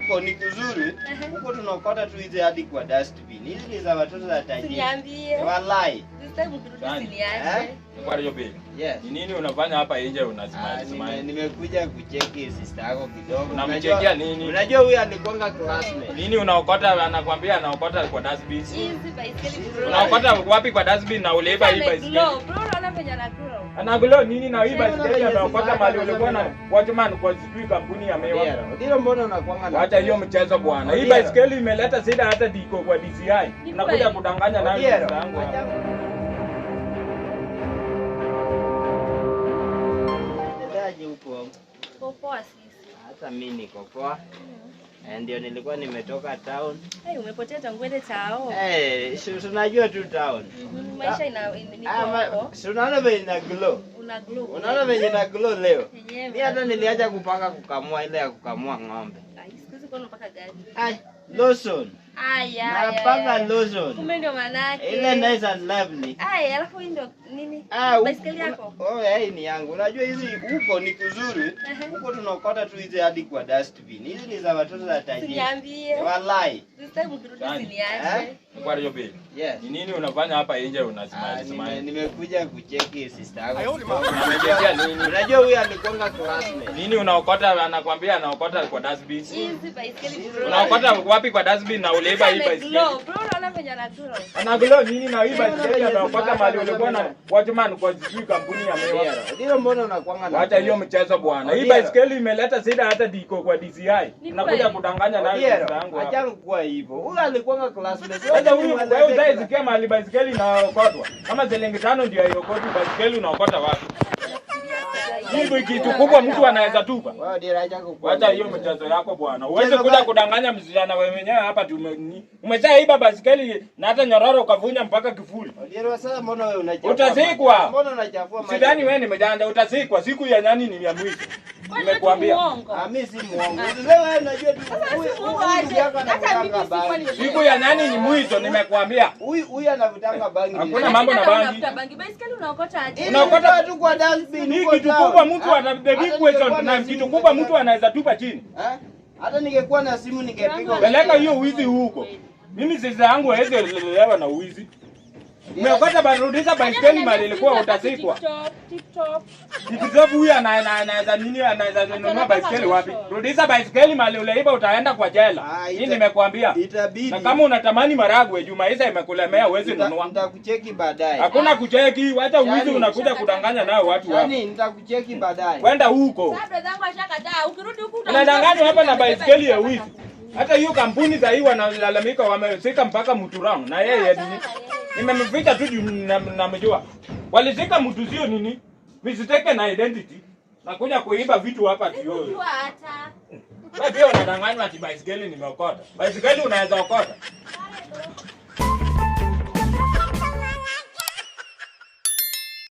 huko ni kuzuri. Huko tunaokota tu hizi hadi kwa dustbin. Hizi ni za watoto za tajiri. Niambie. Wallahi. Kwa hiyo baby. Yes. Ni nini unafanya hapa nje unasimama? Nimekuja kucheki sister yako kidogo. Unamchekia nini? Unajua huyu alikuwa classmate. Nini unaokota anakuambia anaokota kwa dustbin? Hizi baiskeli. Unaokota wapi kwa dustbin na uleba hii baiskeli? Bro, unaona venye ana glow. Ana glow nini na hii baiskeli anaokota mali ulikuwa na watchman kwa sijui kampuni ya Mewa. Ndio mbona unakuanga na acha hiyo mchezo bwana. Hii baiskeli imeleta shida hata diko kwa DCI. Unakuja kudanganya nayo sister yangu. Huko poa sisi. Hata mimi niko poa. Ndio nilikuwa nimetoka town. Umepotea tangu ende tao. Tunajua tu town. Maisha si unaona vile ina glow. Una glow. Unaona vile ina glow leo. Mimi hata niliacha kupaka kukamua ile ya kukamua ng'ombe. Siku kwa unapaka gani? Lotion. Napaka lotion. Kumbe ndio maana yake. Ile nice and lovely. Alafu hii ndio nini? Baiskeli yako? Hii ni yangu. Unajua hizi huko ni kuzuri. Huko tunaokota tu hizi hadi kwa dustbin. Hizi ni za watoto za tajiri. Niambie. Wallahi. Kwa hiyo baby. Yes. Ni nini unafanya hapa nje unasimama? Nimekuja kucheki sister yako. Unamchekia nini? Unajua huyu alikuwa classmate. Nini unaokota anakuambia anaokota kwa dustbin? Hizi baiskeli. Unaokota wapi kwa dustbin na uleba hii baiskeli? Bro, unaona venye ana glow. Ana glow nini na hii baiskeli anaokota mali ulikuwa na watchman kwa sijui kampuni ya Mewa. Ndio mbona unakuanga na acha hiyo mchezo bwana. Hii baiskeli imeleta shida hata diko kwa DCI. Unakuja kudanganya nayo sister yangu. Acha kuwa hivyo. Huyu alikuwa classmate. Sasa huyu wewe uzaisikia mali baiskeli inaokotwa. Kama shilingi 5 ndio iokoti baiskeli unaokota wapi? Hii kitu kubwa mtu anaweza tupa. Wewe ndio acha kuwa. Acha hiyo mchezo yako bwana. Uweze kuja kudanganya msichana wewe mwenyewe hapa umeshaiba baiskeli na hata nyororo ukavunja mpaka kifuli. Ndio sasa mbona wewe unachafua? Utazikwa. Mbona unachafua maji? Sidhani wewe ni mjanja utazikwa siku ya nyani ni ya mwisho. Nimekuambia. Mimi si muongo. Wewe unajua tu siku ya nyani ni mwisho nimekuambia. Huyu anavutanga bangi. Hakuna mambo na bangi. Baiskeli unaokota aje? Unaokota tu kwa dustbin. Ni kitu kubwa mtu ana the big question na kitu kubwa mtu anaweza tupa chini. Hata ningekuwa na simu ningepiga. Peleka hiyo uizi huko. Mimi sisi yangu hawezi lelewa na uizi. Umeokota barudisha baiskeli mali ilikuwa utasikwa. TikTok huyu anaweza nini anaweza nunua baiskeli wapi? Rudisha baiskeli mali uleiba utaenda kwa jela. Hii nimekuambia. Itabidi. Na kama unatamani maragwe Juma Isa imekulemea uweze kununua. Nitakucheki baadaye. Hakuna kucheki, hata uizi unakuja kudanganya nao watu hapa. Yaani nitakucheki baadaye. Kwenda huko. Sasa zangu ashakataa. Ukirudi huko unadanganywa hapa na baiskeli ya wizi. Hata hiyo kampuni za hii wanalalamika wamesika mpaka Muturang na yeye nimemficha tu namjua. Walisika mtu sio nini? Visiteke na identity. Nakuja kuiba vitu hapa tio. unajua hata. Wewe pia unadanganywa ati baiskeli nimeokota. Baiskeli unaweza okota.